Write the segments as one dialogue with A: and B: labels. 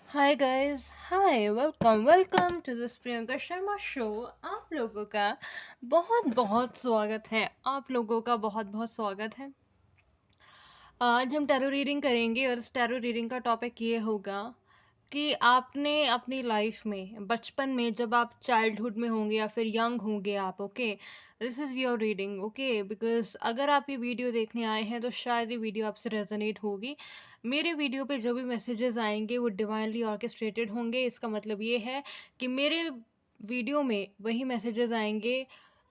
A: Hi guys, hi, welcome to this Priyanka Sharma show. आप लोगों का बहुत बहुत स्वागत है। आप लोगों का बहुत बहुत स्वागत है। आज हम टैरो रीडिंग करेंगे और इस टैरो रीडिंग का टॉपिक ये होगा कि आपने अपनी लाइफ में बचपन में जब आप चाइल्डहुड में होंगे या फिर यंग होंगे आप, okay, this is your reading, okay, because अगर आप ये वीडियो देखने आए हैं तो शायद ये वीडियो आपसे रेजोनेट होगी। मेरे वीडियो पे जो भी मैसेजेस आएंगे वो डिवाइनली ऑर्केस्ट्रेटेड होंगे। इसका मतलब ये है कि मेरे वीडियो में वही मैसेजेस आएंगे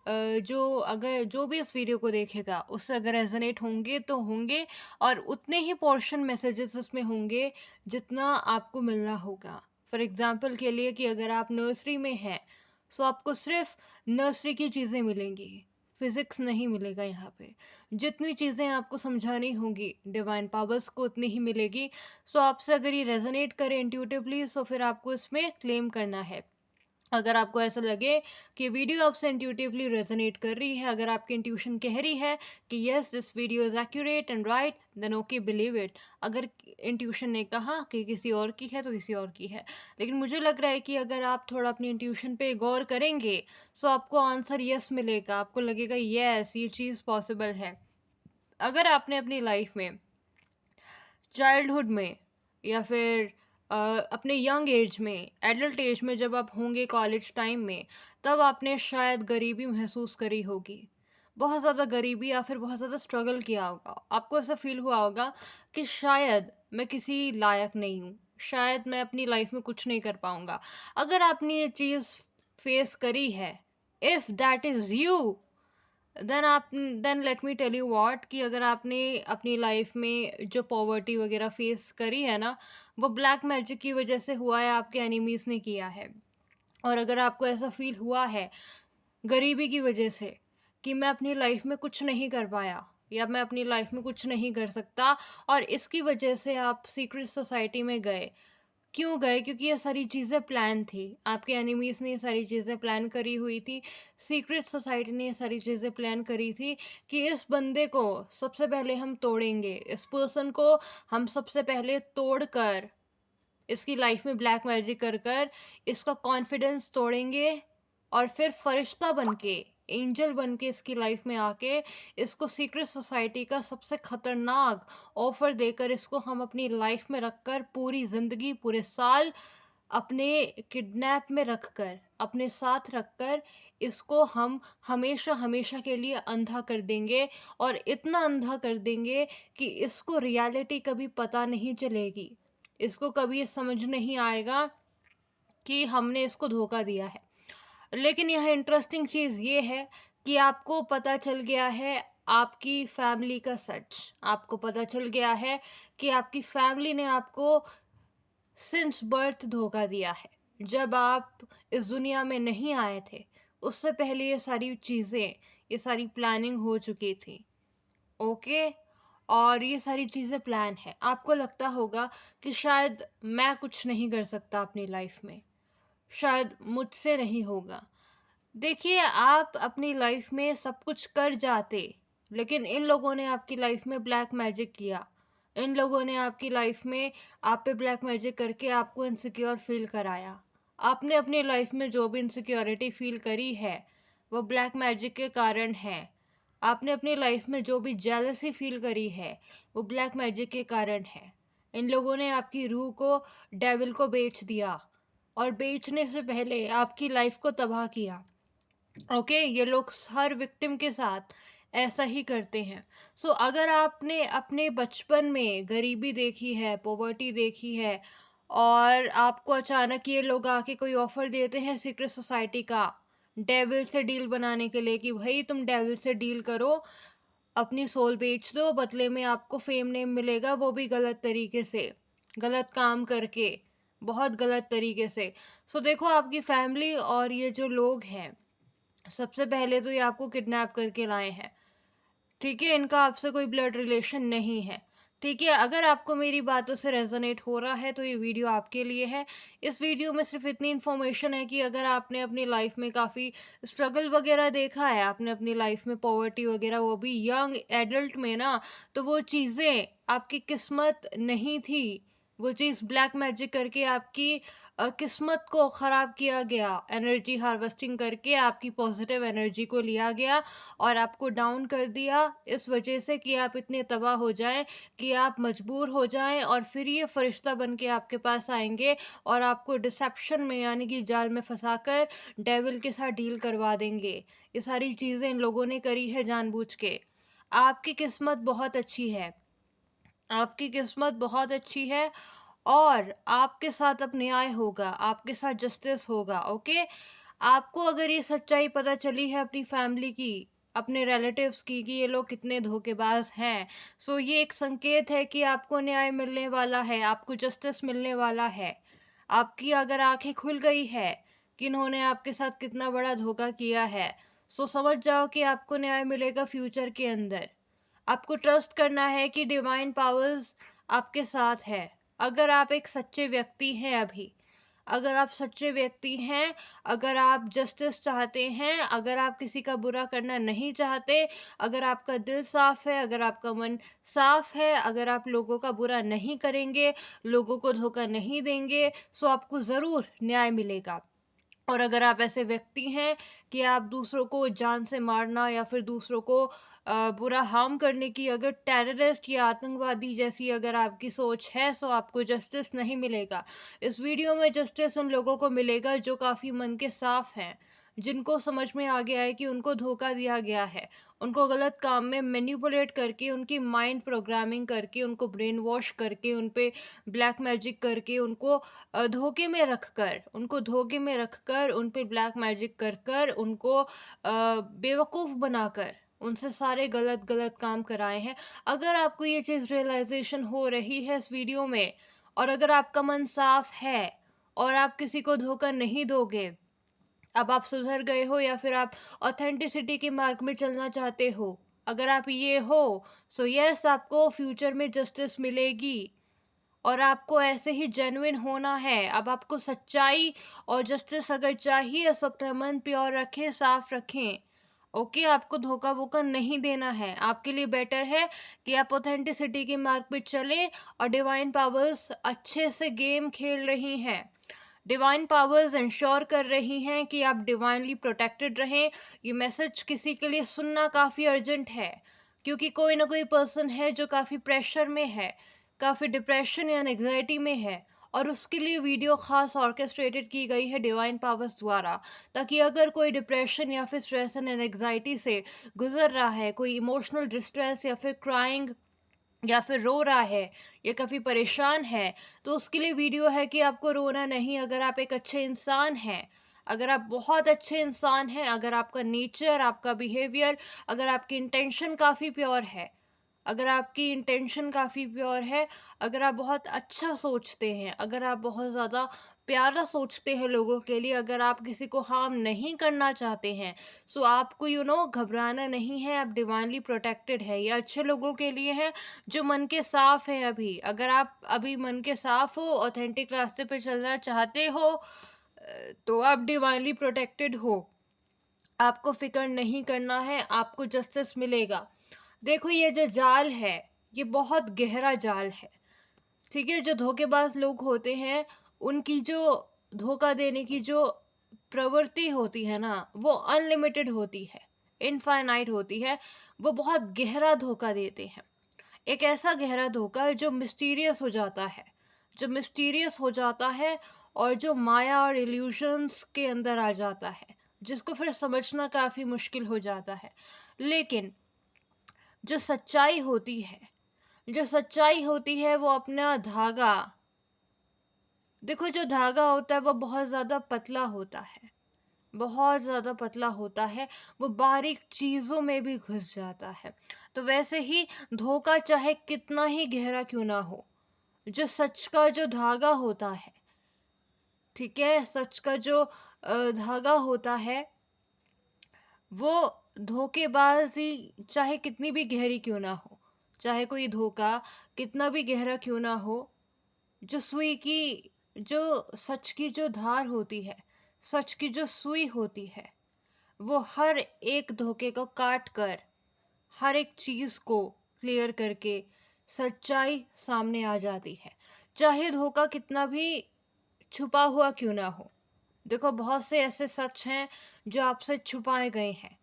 A: जो भी इस वीडियो को देखेगा उससे अगर रेजोनेट होंगे तो होंगे, और उतने ही पोर्शन मैसेजेस उसमें होंगे जितना आपको मिलना होगा। फॉर एग्जाम्पल के लिए कि अगर आप नर्सरी में हैं सो आपको सिर्फ नर्सरी की चीज़ें मिलेंगी, फिजिक्स नहीं मिलेगा यहाँ पे। जितनी चीज़ें आपको समझानी होंगी डिवाइन पावर्स को उतनी ही मिलेगी। सो आपसे अगर ये रेजोनेट करे इंट्यूटिवली सो फिर आपको इसमें क्लेम करना है। अगर आपको ऐसा लगे कि वीडियो आपसे इंट्यूटिवली रेजोनेट कर रही है, अगर आपकी इंट्यूशन कह रही है कि yes this video is accurate and right, then okay, believe it. अगर इंट्यूशन ने कहा कि किसी और की है तो किसी और की है, लेकिन मुझे लग रहा है कि अगर आप थोड़ा अपनी इंट्यूशन पे गौर करेंगे सो आपको आंसर यस मिलेगा। आपको लगेगा यस ये चीज़ पॉसिबल है। अगर आपने अपनी लाइफ में चाइल्डहुड में या फिर अपने यंग एज में, एडल्ट एज में जब आप होंगे कॉलेज टाइम में, तब आपने शायद गरीबी महसूस करी होगी। बहुत ज़्यादा गरीबी या फिर बहुत ज़्यादा स्ट्रगल किया होगा। आपको ऐसा फील हुआ होगा कि शायद मैं किसी लायक नहीं हूँ, शायद मैं अपनी लाइफ में कुछ नहीं कर पाऊँगा। अगर आपने ये चीज़ फेस करी है, if that is you, then let me tell you what कि अगर आपने अपनी लाइफ में जो पॉवर्टी वगैरह फेस करी है ना, वो ब्लैक मैजिक की वजह से हुआ है, आपके एनिमीज ने किया है। और अगर आपको ऐसा फील हुआ है गरीबी की वजह से कि मैं अपनी लाइफ में कुछ नहीं कर पाया या मैं अपनी लाइफ में कुछ नहीं कर सकता, और इसकी वजह से आप सीक्रेट सोसाइटी में गए, क्यों गए? क्योंकि ये सारी चीज़ें प्लान थी। आपके एनिमीज़ ने ये सारी चीज़ें प्लान करी हुई थी। सीक्रेट सोसाइटी ने ये सारी चीज़ें प्लान करी थी कि इस बंदे को सबसे पहले हम तोड़ेंगे। इस पर्सन को हम सबसे पहले तोड़कर, इसकी लाइफ में ब्लैक मैजिक कर कर इसका कॉन्फिडेंस तोड़ेंगे, और फिर फरिश्ता बन के, एंजल बन के इसकी लाइफ में आके इसको सीक्रेट सोसाइटी का सबसे खतरनाक ऑफर देकर इसको हम अपनी लाइफ में रखकर पूरी ज़िंदगी, पूरे साल अपने किडनैप में रखकर, अपने साथ रखकर इसको हम हमेशा हमेशा के लिए अंधा कर देंगे। और इतना अंधा कर देंगे कि इसको रियलिटी कभी पता नहीं चलेगी। इसको कभी ये समझ नहीं आएगा कि हमने इसको धोखा दिया है। लेकिन यह इंटरेस्टिंग चीज़ ये है कि आपको पता चल गया है आपकी फैमिली का सच। आपको पता चल गया है कि आपकी फैमिली ने आपको सिंस बर्थ धोखा दिया है। जब आप इस दुनिया में नहीं आए थे उससे पहले ये सारी चीज़ें, ये सारी प्लानिंग हो चुकी थी, ओके। और ये सारी चीज़ें प्लान है। आपको लगता होगा कि शायद मैं कुछ नहीं कर सकता अपनी लाइफ में, शायद मुझसे नहीं होगा। देखिए, आप अपनी लाइफ में सब कुछ कर जाते, लेकिन इन लोगों ने आपकी लाइफ में ब्लैक मैजिक किया। इन लोगों ने आपकी लाइफ में आप पे ब्लैक मैजिक करके आपको इनसिक्योर फील कराया। आपने अपनी लाइफ में जो भी इनसिक्योरिटी फील करी है वो ब्लैक मैजिक के कारण है। आपने अपनी लाइफ में जो भी जेलसी फील करी है वो ब्लैक मैजिक के कारण है। इन लोगों ने आपकी रूह को डेविल को बेच दिया, और बेचने से पहले आपकी लाइफ को तबाह किया, ओके। ये लोग हर विक्टिम के साथ ऐसा ही करते हैं। सो अगर आपने अपने बचपन में गरीबी देखी है, पॉवर्टी देखी है, और आपको अचानक ये लोग आके कोई ऑफर देते हैं सीक्रेट सोसाइटी का डेविल से डील बनाने के लिए कि भाई तुम डेविल से डील करो, अपनी सोल बेच दो, बदले में आपको फेम नेम मिलेगा, वो भी गलत तरीके से, गलत काम करके, बहुत गलत तरीके से। सो देखो, आपकी फैमिली और ये जो लोग हैं, सबसे पहले तो ये आपको किडनैप करके लाए हैं, ठीक है। इनका आपसे कोई ब्लड रिलेशन नहीं है, ठीक है। अगर आपको मेरी बातों से रेजोनेट हो रहा है तो ये वीडियो आपके लिए है। इस वीडियो में सिर्फ इतनी इन्फॉर्मेशन है कि अगर आपने अपनी लाइफ में काफ़ी स्ट्रगल वगैरह देखा है, आपने अपनी लाइफ में पॉवर्टी वगैरह, वो भी यंग एडल्ट में ना, तो वो चीज़ें आपकी किस्मत नहीं थी, वो चीज़ ब्लैक मैजिक करके आपकी किस्मत को ख़राब किया गया, एनर्जी हार्वेस्टिंग करके आपकी पॉजिटिव एनर्जी को लिया गया और आपको डाउन कर दिया, इस वजह से कि आप इतने तबाह हो जाएं कि आप मजबूर हो जाएं और फिर ये फरिश्ता बन के आपके पास आएंगे और आपको डिसेप्शन में यानी कि जाल में फंसाकर डेविल के साथ डील करवा देंगे। ये सारी चीज़ें इन लोगों ने करी है जानबूझ के। आपकी किस्मत बहुत अच्छी है, आपकी किस्मत बहुत अच्छी है और आपके साथ अब न्याय होगा, आपके साथ जस्टिस होगा, ओके? आपको अगर ये सच्चाई पता चली है अपनी फैमिली की, अपने रिलेटिव्स की कि ये लोग कितने धोखेबाज हैं, सो ये एक संकेत है कि आपको न्याय मिलने वाला है, आपको जस्टिस मिलने वाला है। आपकी अगर आंखें खुल गई है कि इन्होंने आपके साथ कितना बड़ा धोखा किया है, सो समझ जाओ कि आपको न्याय मिलेगा फ्यूचर के अंदर। आपको ट्रस्ट करना है कि डिवाइन पावर्स आपके साथ है। अगर आप एक सच्चे व्यक्ति हैं अभी, अगर आप सच्चे व्यक्ति हैं, अगर आप जस्टिस चाहते हैं, अगर आप किसी का बुरा करना नहीं चाहते, अगर आपका दिल साफ है, अगर आपका मन साफ है, अगर आप लोगों का बुरा नहीं करेंगे, लोगों को धोखा नहीं देंगे, सो आपको ज़रूर न्याय मिलेगा। और अगर आप ऐसे व्यक्ति हैं कि आप दूसरों को जान से मारना या फिर दूसरों को बुरा हार्म करने की अगर टेररिस्ट या आतंकवादी जैसी अगर आपकी सोच है, सो आपको जस्टिस नहीं मिलेगा। इस वीडियो में जस्टिस उन लोगों को मिलेगा जो काफ़ी मन के साफ हैं, जिनको समझ में आ गया है कि उनको धोखा दिया गया है, उनको गलत काम में मैनिपुलेट करके, उनकी माइंड प्रोग्रामिंग करके, उनको ब्रेन वॉश करके, उन पे ब्लैक मैजिक करके, उनको धोखे में रखकर, उनको धोखे में रखकर, उन पे ब्लैक मैजिक कर कर, उनको बेवकूफ़ बनाकर, उनसे सारे गलत गलत काम कराए हैं। अगर आपको ये चीज़ रियलाइजेशन हो रही है इस वीडियो में और अगर आपका मन साफ है और आप किसी को धोखा नहीं दोगे, अब आप सुधर गए हो या फिर आप ऑथेंटिसिटी के मार्ग में चलना चाहते हो, अगर आप ये हो, सो यस आपको फ्यूचर में जस्टिस मिलेगी और आपको ऐसे ही जेन्युइन होना है। अब आपको सच्चाई और जस्टिस अगर चाहिए, तो अपना मन प्योर रखें, साफ रखें, ओके? आपको धोखा वोखा नहीं देना है। आपके लिए बेटर है कि आप ऑथेंटिसिटी के मार्ग पे चलें और डिवाइन पावर्स अच्छे से गेम खेल रही हैं। डिवाइन पावर्स इंश्योर कर रही हैं कि आप डिवाइनली प्रोटेक्टेड रहें। ये मैसेज किसी के लिए सुनना काफ़ी अर्जेंट है, क्योंकि कोई ना कोई पर्सन है जो काफ़ी प्रेशर में है, काफ़ी डिप्रेशन या एंग्जाइटी में है और उसके लिए वीडियो खास ऑर्केस्ट्रेटेड की गई है डिवाइन पावर्स द्वारा, ताकि अगर कोई डिप्रेशन या फिर स्ट्रेस एंड एंग्जाइटी से गुजर रहा है, कोई इमोशनल डिस्ट्रेस या फिर क्राइंग या फिर रो रहा है या काफ़ी परेशान है, तो उसके लिए वीडियो है कि आपको रोना नहीं। अगर आप एक अच्छे इंसान हैं, अगर आप बहुत अच्छे इंसान हैं, अगर आपका नेचर, आपका बिहेवियर, अगर आपकी इंटेंशन काफ़ी प्योर है, अगर आपकी इंटेंशन काफ़ी प्योर है, अगर आप बहुत अच्छा सोचते हैं, अगर आप बहुत ज़्यादा प्यारा सोचते हैं लोगों के लिए, अगर आप किसी को हार्म नहीं करना चाहते हैं, सो आपको घबराना नहीं है, आप डिवाइनली प्रोटेक्टेड है। ये अच्छे लोगों के लिए है जो मन के साफ हैं अभी। अगर आप अभी मन के साफ हो, ऑथेंटिक रास्ते पे चलना चाहते हो, तो आप डिवाइनली प्रोटेक्टेड हो। आपको फ़िक्र नहीं करना है, आपको जस्टिस मिलेगा। देखो ये जो जाल है, ये बहुत गहरा जाल है, ठीक है? जो धोखेबाज लोग होते हैं, उनकी जो धोखा देने की जो प्रवृत्ति होती है ना, वो अनलिमिटेड होती है, इनफाइनाइट होती है। वो बहुत गहरा धोखा देते हैं। एक ऐसा गहरा धोखा जो मिस्टीरियस हो जाता है, जो मिस्टीरियस हो जाता है और जो माया और इल्यूशंस के अंदर आ जाता है, जिसको फिर समझना काफ़ी मुश्किल हो जाता है। लेकिन जो सच्चाई होती है, जो सच्चाई होती है वो अपना धागा, देखो जो धागा होता है वो बहुत ज़्यादा पतला होता है, बहुत ज़्यादा पतला होता है, वो बारीक चीज़ों में भी घुस जाता है। तो वैसे ही धोखा चाहे कितना ही गहरा क्यों ना हो, जो सच का जो धागा होता है, ठीक है? सच का जो धागा होता है, वो धोखेबाज़ी चाहे कितनी भी गहरी क्यों ना हो, चाहे कोई धोखा कितना भी गहरा क्यों ना हो, जो सुई की जो सच की जो धार होती है, सच की जो सुई होती है, वो हर एक धोखे को काट कर, हर एक चीज़ को क्लियर करके सच्चाई सामने आ जाती है। चाहे धोखा कितना भी छुपा हुआ क्यों ना हो। देखो, बहुत से ऐसे सच हैं जो आपसे छुपाए गए हैं।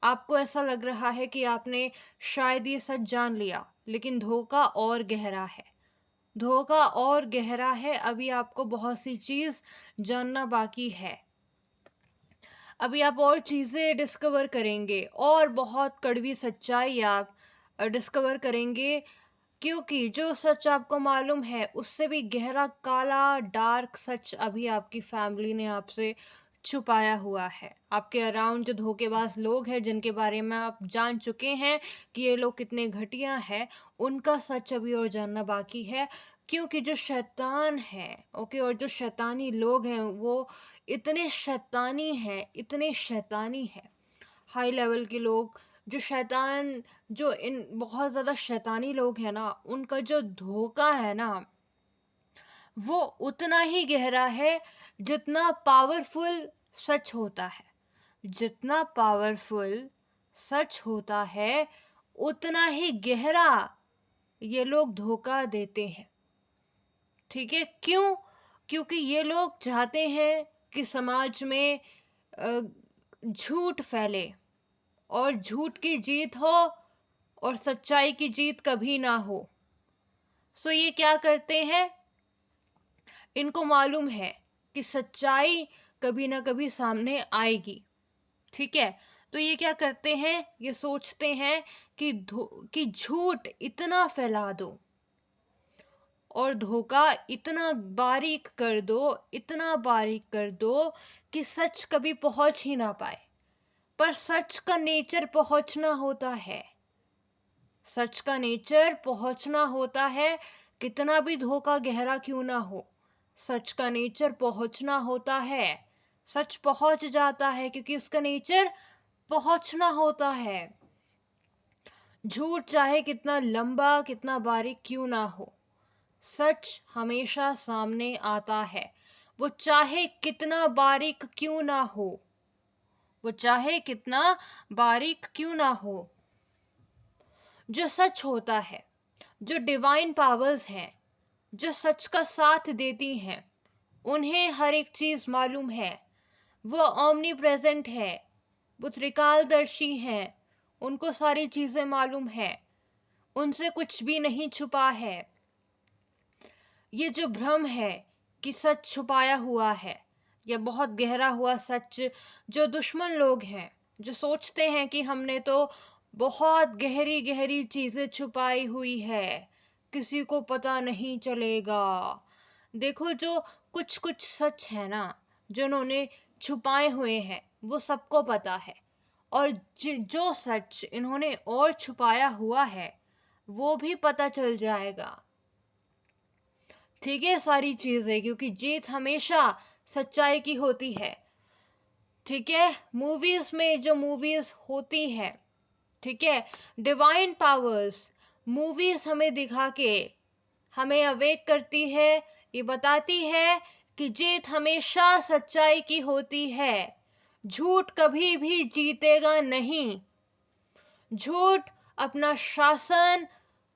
A: आपको ऐसा लग रहा है कि आपने शायद ये सच जान लिया, लेकिन धोखा और गहरा है। धोखा और गहरा है। अभी आपको बहुत सी चीज जानना बाकी है। अभी आप और चीजें डिस्कवर करेंगे और बहुत कड़वी सच्चाई आप डिस्कवर करेंगे, क्योंकि जो सच आपको मालूम है उससे भी गहरा काला डार्क सच अभी आपकी फैमिली ने आपसे छुपाया हुआ है। आपके अराउंड जो धोखेबाज लोग हैं जिनके बारे में आप जान चुके हैं कि ये लोग कितने घटिया हैं, उनका सच अभी और जानना बाकी है। क्योंकि जो शैतान है, ओके, और जो शैतानी लोग हैं वो इतने शैतानी हैं, इतने शैतानी हैं, हाई लेवल के लोग, जो शैतान, जो इन बहुत ज़्यादा शैतानी लोग हैं ना, उनका जो धोखा है ना वो उतना ही गहरा है जितना पावरफुल सच होता है। जितना पावरफुल सच होता है उतना ही गहरा ये लोग धोखा देते हैं। ठीक है, क्यों? क्योंकि ये लोग चाहते हैं कि समाज में अ, झूठ फैले और झूठ की जीत हो और सच्चाई की जीत कभी ना हो। सो ये क्या करते हैं? इनको मालूम है कि सच्चाई कभी ना कभी सामने आएगी। ठीक है, तो ये क्या करते हैं? ये सोचते हैं कि झूठ इतना फैला दो और धोखा इतना बारीक कर दो, इतना बारीक कर दो कि सच कभी पहुंच ही ना पाए। पर सच का नेचर पहुंचना होता है। सच का नेचर पहुंचना होता है, कितना भी धोखा गहरा क्यों ना हो, सच का नेचर पहुंचना होता है। सच पहुंच जाता है क्योंकि उसका नेचर पहुंचना होता है। झूठ चाहे कितना लंबा, कितना बारीक क्यों ना हो, सच हमेशा सामने आता है। वो चाहे कितना बारीक क्यों ना हो, वो चाहे कितना बारीक क्यों ना हो। जो सच होता है, जो डिवाइन पावर्स हैं, जो सच का साथ देती हैं, उन्हें हर एक चीज मालूम है। वो ओमनी प्रेजेंट है, वो त्रिकालदर्शी हैं, उनको सारी चीजें मालूम है, उनसे कुछ भी नहीं छुपा है। ये जो भ्रम है कि सच छुपाया हुआ है, यह बहुत गहरा हुआ सच, जो दुश्मन लोग हैं, जो सोचते हैं कि हमने तो बहुत गहरी गहरी चीजें छुपाई हुई है, किसी को पता नहीं चलेगा। देखो, जो कुछ कुछ सच है ना जिन्होंने छुपाए हुए हैं, वो सबको पता है। और जो सच इन्होंने और छुपाया हुआ है वो भी पता चल जाएगा। ठीक है, सारी चीजें, क्योंकि जीत हमेशा सच्चाई की होती है। ठीक है, मूवीज में जो मूवीज होती है, ठीक है, डिवाइन पावर्स मूवीज हमें दिखा के हमें अवेक करती है। ये बताती है कि जीत हमेशा सच्चाई की होती है। झूठ कभी भी जीतेगा नहीं। झूठ अपना शासन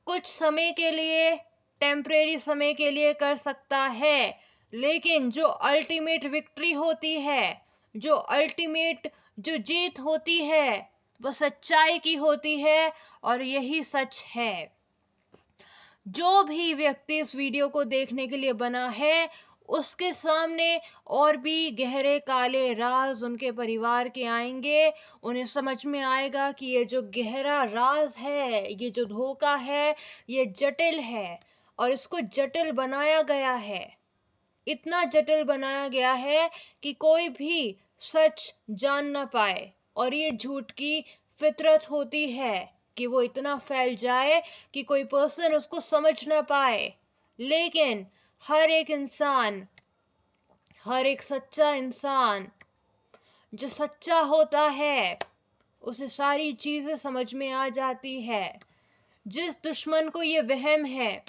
A: कुछ समय के लिए, टेम्परेरी समय के लिए कर सकता है, लेकिन जो अल्टीमेट विक्ट्री होती है, जो अल्टीमेट जो जीत होती है, वह सच्चाई की होती है। और यही सच है। जो भी व्यक्ति इस वीडियो को देखने के लिए बना है, उसके सामने और भी गहरे काले राज उनके परिवार के आएंगे। उन्हें समझ में आएगा कि ये जो गहरा राज है, ये जो धोखा है, ये जटिल है और इसको जटिल बनाया गया है। इतना जटिल बनाया गया है कि कोई भी सच जान ना पाए। और ये झूठ की फितरत होती है कि वो इतना फैल जाए कि कोई पर्सन उसको समझ ना पाए। लेकिन हर एक इंसान, हर एक सच्चा इंसान जो सच्चा होता है, उसे सारी चीजें समझ में आ जाती है। जिस दुश्मन को ये वहम है,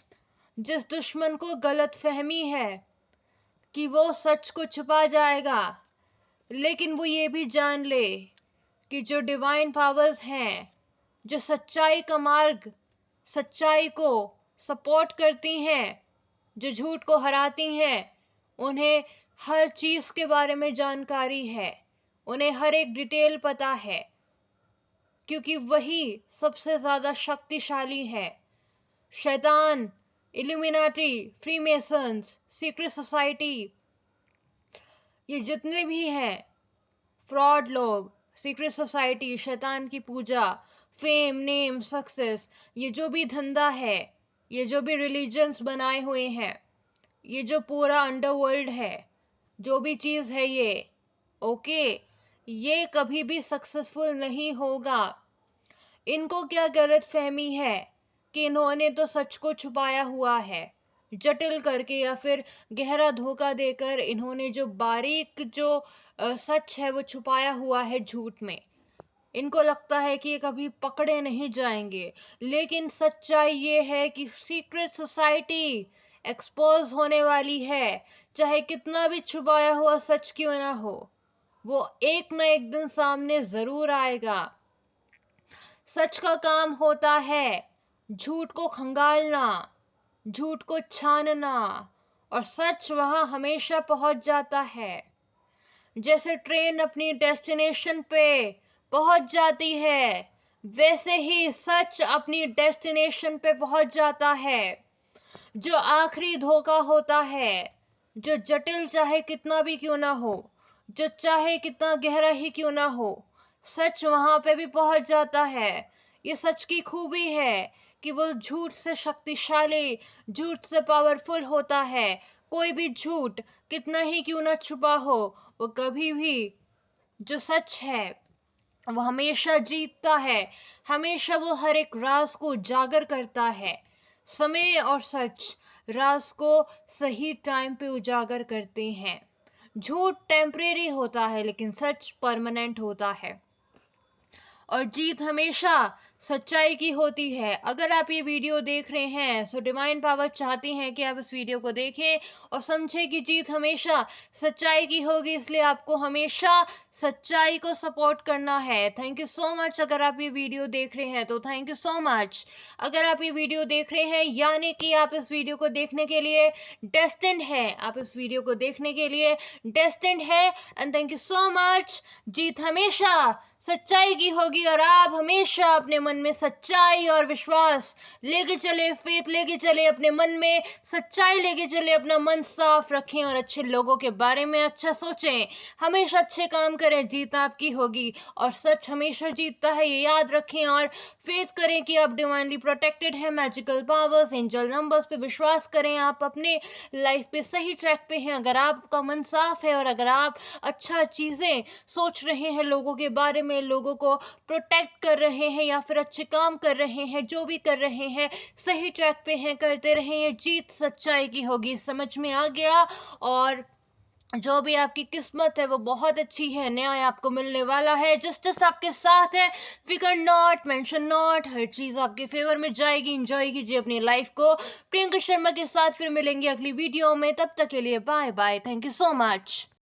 A: जिस दुश्मन को गलत फहमी है कि वो सच को छुपा जाएगा, लेकिन वो ये भी जान ले कि जो डिवाइन पावर्स हैं, जो सच्चाई का मार्ग, सच्चाई को सपोर्ट करती हैं, जो झूठ को हराती हैं, उन्हें हर चीज़ के बारे में जानकारी है, उन्हें हर एक डिटेल पता है, क्योंकि वही सबसे ज़्यादा शक्तिशाली है। शैतान, इल्यूमिनाटी, फ्रीमेसन्स, सीक्रेट सोसाइटी, ये जितने भी हैं फ्रॉड लोग, सीक्रेट सोसाइटी, शैतान की पूजा, फेम, नेम, सक्सेस, ये जो भी धंधा है, ये जो भी रिलीजन्स बनाए हुए हैं, ये जो पूरा अंडरवर्ल्ड है, जो भी चीज़ है ये, ओके, ये कभी भी सक्सेसफुल नहीं होगा। इनको क्या गलत फहमी है कि इन्होंने तो सच को छुपाया हुआ है, जटिल करके या फिर गहरा धोखा देकर इन्होंने जो बारीक जो सच है वो छुपाया हुआ है झूठ में। इनको लगता है कि ये कभी पकड़े नहीं जाएंगे, लेकिन सच्चाई ये है कि सीक्रेट सोसाइटी एक्सपोज होने वाली है। चाहे कितना भी छुपाया हुआ सच क्यों ना हो, वो एक न एक दिन सामने जरूर आएगा। सच का काम होता है झूठ को खंगालना, झूठ को छानना, और सच वहां हमेशा पहुंच जाता है। जैसे ट्रेन अपनी डेस्टिनेशन पे पहुंच जाती है, वैसे ही सच अपनी डेस्टिनेशन पे पहुंच जाता है। जो आखिरी धोखा होता है, जो जटिल चाहे कितना भी क्यों ना हो, जो चाहे कितना गहरा ही क्यों ना हो, सच वहां पे भी पहुंच जाता है। ये सच की खूबी है कि वो झूठ से शक्तिशाली, झूठ से पावरफुल होता है। कोई भी झूठ कितना ही क्यों ना छुपा हो, वो कभी भी जो सच है वो हमेशा जीतता है। हमेशा वो हर एक राज को उजागर करता है। समय और सच राज को सही टाइम पे उजागर करते हैं। झूठ टेम्परेरी होता है, लेकिन सच परमानेंट होता है, और जीत हमेशा सच्चाई की होती है। अगर आप ये वीडियो देख रहे हैं, सो डिवाइन पावर चाहती हैं कि आप इस वीडियो को देखें और समझें कि जीत हमेशा सच्चाई की होगी, इसलिए आपको हमेशा सच्चाई को सपोर्ट करना है। Thank you so much. अगर आप ये वीडियो देख रहे हैं तो थैंक यू सो मच। अगर आप ये वीडियो देख रहे हैं यानी कि आप इस वीडियो को देखने के लिए डेस्टिन्ड है, आप इस वीडियो को देखने के लिए डेस्टिन्ड है, and thank you so much. जीत हमेशा सच्चाई की होगी, और आप हमेशा अपने मन में सच्चाई और विश्वास लेके चले, फेथ लेके चले, अपने मन में सच्चाई लेके चले, अपना मन साफ रखें और अच्छे लोगों के बारे में अच्छा सोचें, हमेशा अच्छे काम करें, जीत आपकी होगी, और सच हमेशा जीतता है, ये याद रखें। और फेथ करें कि आप डिवाइनली प्रोटेक्टेड है, मैजिकल पावर्स, एंजल नंबर्स पे विश्वास करें, आप अपने लाइफ पे सही ट्रैक पे हैं। अगर आपका मन साफ है और अगर आप अच्छा चीज़ें सोच रहे हैं, लोगों के बारे में, लोगों को प्रोटेक्ट कर रहे हैं या फिर अच्छे काम कर रहे हैं, जो भी कर रहे हैं सही ट्रैक पे हैं, करते रहें, ये जीत सच्चाई की होगी। समझ में आ गया? और जो भी आपकी किस्मत है वो बहुत अच्छी है, न्याय आपको मिलने वाला है, जस्टिस आपके साथ है, फिकर नॉट, मेंशन नॉट, हर चीज आपके फेवर में जाएगी। एंजॉय कीजिए अपनी लाइफ को। प्रियंका शर्मा के साथ फिर मिलेंगे अगली वीडियो में, तब तक के लिए bye bye. Thank you so much.